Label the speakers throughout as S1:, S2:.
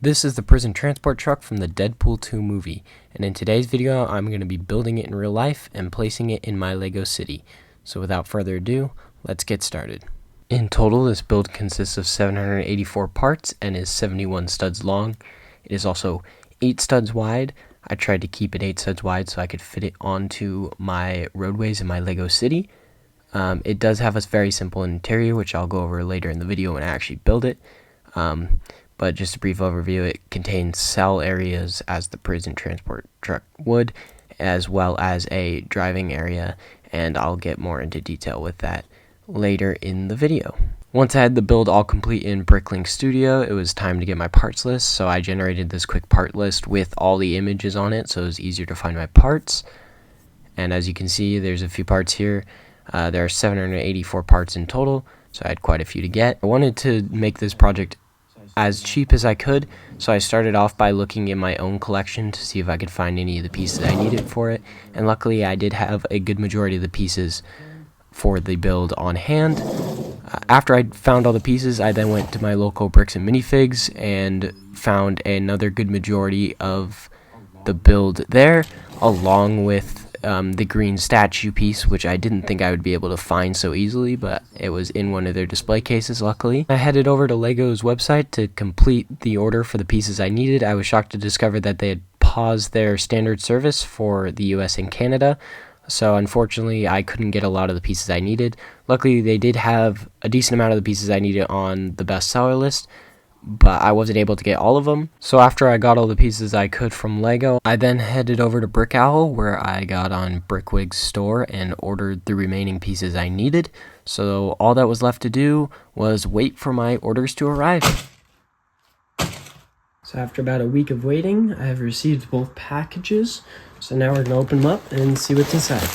S1: This is the prison transport truck from the Deadpool 2 movie, and in today's video I'm going to be building it in real life and placing it in my Lego city. So without further ado, let's get started. In total, this build consists of 784 parts and is 71 studs long. It is also 8 studs wide. I tried to keep it 8 studs wide so I could fit it onto my roadways in my Lego city. It does have a very simple interior, which I'll go over later in the video when I actually build it. But just a brief overview, it contains cell areas as the prison transport truck would, as well as a driving area, and I'll get more into detail with that later in the video. Once I had the build all complete in Bricklink Studio, it was time to get my parts list, so I generated this quick part list with all the images on it, so it was easier to find my parts. And as you can see, there's a few parts here. There are 784 parts in total, so I had quite a few to get. I wanted to make this project as cheap as I could, so I started off by looking in my own collection to see if I could find any of the pieces I needed for it, and luckily I did have a good majority of the pieces for the build on hand. After I found all the pieces, I then went to my local Bricks and Minifigs and found another good majority of the build there, along with the green statue piece, which I didn't think I would be able to find so easily, but it was in one of their display cases, luckily. I headed over to Lego's website to complete the order for the pieces I needed. I was shocked to discover that they had paused their standard service for the US and Canada, so unfortunately I couldn't get a lot of the pieces I needed. Luckily they did have a decent amount of the pieces I needed on the bestseller list, but I wasn't able to get all of them. So after I got all the pieces I could from Lego, I then headed over to Brick Owl, where I got on Brickwig's store and ordered the remaining pieces I needed. So all that was left to do was wait for my orders to arrive. So after about a week of waiting, I have received both packages. So now we're going to open them up and see what's inside.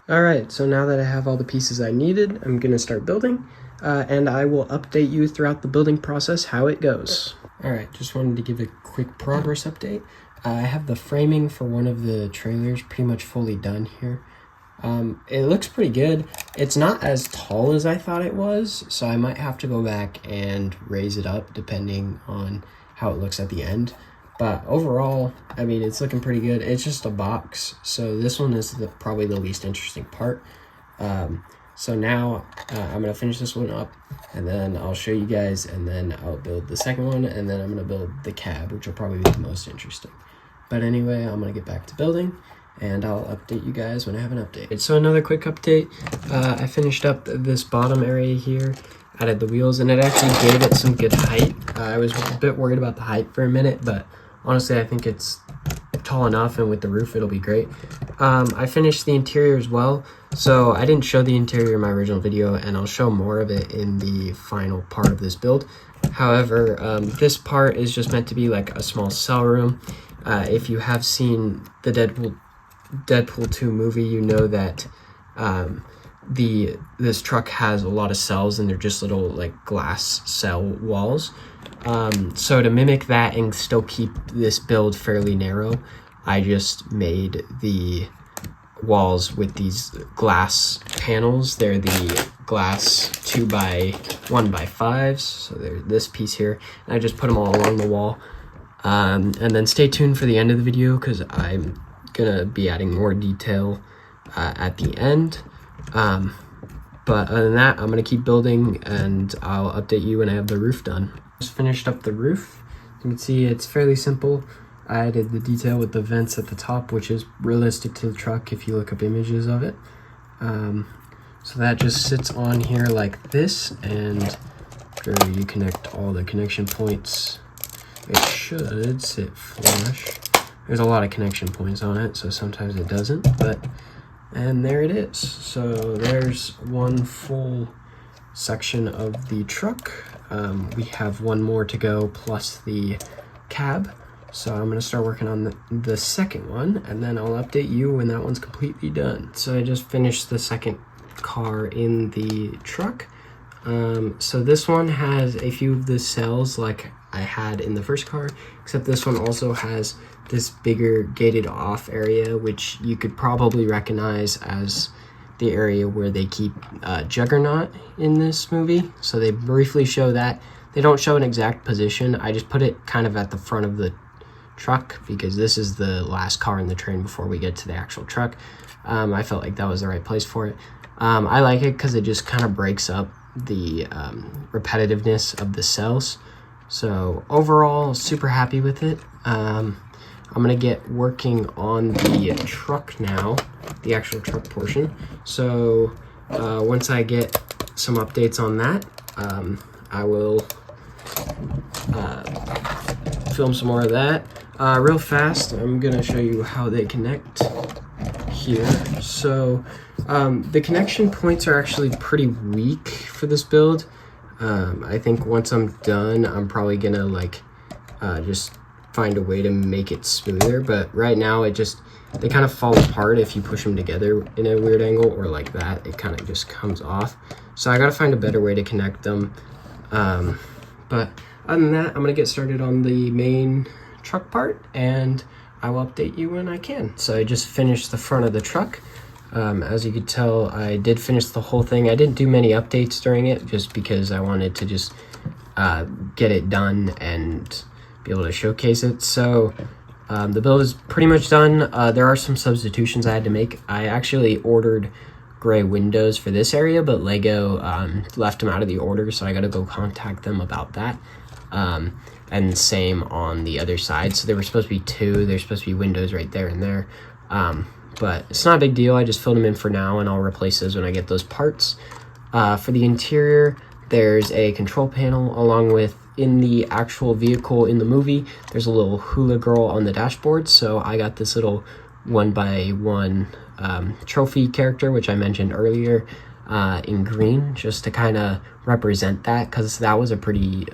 S1: Alright, so now that I have all the pieces I needed, I'm going to start building, and I will update you throughout the building process how it goes. Alright, just wanted to give a quick progress update. I have the framing for one of the trailers pretty much fully done here. It looks pretty good. It's not as tall as I thought it was, so I might have to go back and raise it up depending on how it looks at the end. But overall, I mean, it's looking pretty good. It's just a box, so this one is probably the least interesting part. So now I'm going to finish this one up, and then I'll show you guys, and then I'll build the second one, and then I'm going to build the cab, which will probably be the most interesting. But anyway, I'm going to get back to building, and I'll update you guys when I have an update. So another quick update. I finished up this bottom area here, added the wheels, and it actually gave it some good height. I was a bit worried about the height for a minute, but honestly, I think it's tall enough, and with the roof, it'll be great. I finished the interior as well, so I didn't show the interior in my original video, and I'll show more of it in the final part of this build. However, this part is just meant to be like a small cell room. If you have seen the Deadpool 2 movie, you know that this truck has a lot of cells, and they're just little like glass cell walls. So to mimic that and still keep this build fairly narrow, I just made the walls with these glass panels. They're the glass 2x1x5s, so they're this piece here, and I just put them all along the wall. And then stay tuned for the end of the video, because I'm gonna be adding more detail at the end. But other than that, I'm gonna keep building, and I'll update you when I have the roof done. Just finished up the roof. You can see it's fairly simple. I added the detail with the vents at the top, which is realistic to the truck if you look up images of it. So that just sits on here like this, and after you connect all the connection points, it should sit flush. There's a lot of connection points on it, so sometimes it doesn't, and there it is. So there's one full section of the truck. We have one more to go plus the cab, so I'm going to start working on the second one, and then I'll update you when that one's completely done. So I just finished the second car in the truck. So this one has a few of the cells like I had in the first car, except this one also has this bigger gated off area, which you could probably recognize as the area where they keep Juggernaut in this movie. So they briefly show that. They don't show an exact position. I just put it kind of at the front of the truck because this is the last car in the train before we get to the actual truck. I felt like that was the right place for it. I like it because it just kind of breaks up the repetitiveness of the cells. So overall, super happy with it. I'm gonna get working on the truck now, the actual truck portion. So once I get some updates on that, I will film some more of that. Real fast, I'm gonna show you how they connect here. So the connection points are actually pretty weak for this build. I think once I'm done, I'm probably gonna like just find a way to make it smoother, but right now they kind of fall apart if you push them together in a weird angle, or like that, it kind of just comes off. So I gotta find a better way to connect them. But other than that, I'm gonna get started on the main truck part, and I will update you when I can. So I just finished the front of the truck. As you could tell, I did finish the whole thing. I didn't do many updates during it just because I wanted to just get it done and be able to showcase it. So the build is pretty much done. There are some substitutions I had to make. I actually ordered gray windows for this area, but Lego left them out of the order, so I gotta go contact them about that. And same on the other side. So there were supposed to be two. There's supposed to be windows right there and there. But it's not a big deal. I just filled them in for now, and I'll replace those when I get those parts. For the interior, there's a control panel along with, in the actual vehicle in the movie, there's a little hula girl on the dashboard. So I got this little 1x1 trophy character, which I mentioned earlier, in green, just to kind of represent that, because that was a pretty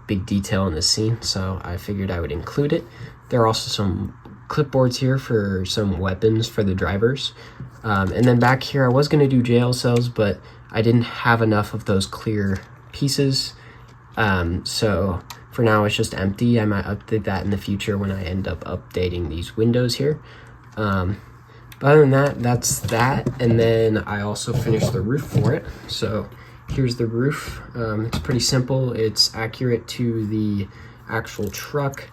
S1: big detail in the scene. So I figured I would include it. There are also some clipboards here for some weapons for the drivers. And then back here, I was going to do jail cells, but I didn't have enough of those clear pieces. So for now, it's just empty. I might update that in the future when I end up updating these windows here. But other than that, that's that. And then I also finished the roof for it. So here's the roof. It's pretty simple. It's accurate to the actual truck.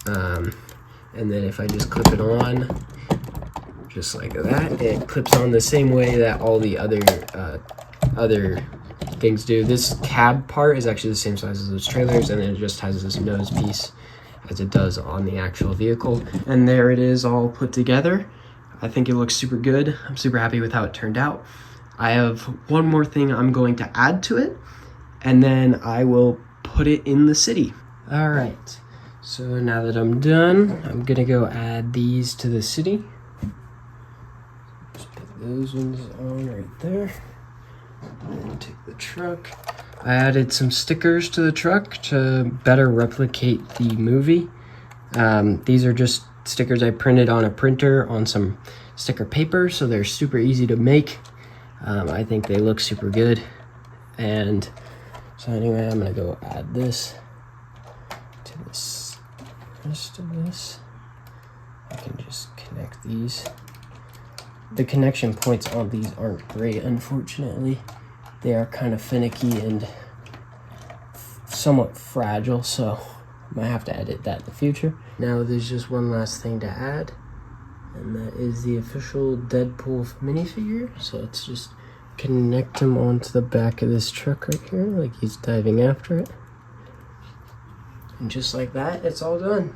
S1: And then if I just clip it on, just like that, it clips on the same way that all the other things do. This cab part is actually the same size as those trailers, and then it just has this nose piece as it does on the actual vehicle. And there it is all put together. I think it looks super good. I'm super happy with how it turned out. I have one more thing I'm going to add to it, and then I will put it in the city. All right. So now that I'm done, I'm gonna go add these to the city. Just put those ones on right there. And then take the truck. I added some stickers to the truck to better replicate the movie. These are just stickers I printed on a printer on some sticker paper, so they're super easy to make. I think they look super good. And so anyway, I'm gonna go add this to this. Rest of this, I can just connect these. The connection points on these aren't great, unfortunately. They are kind of finicky and somewhat fragile, so I might have to edit that in the future. Now there's just one last thing to add, and that is the official Deadpool minifigure. So let's just connect him onto the back of this truck right here, like he's diving after it. And just like that, it's all done.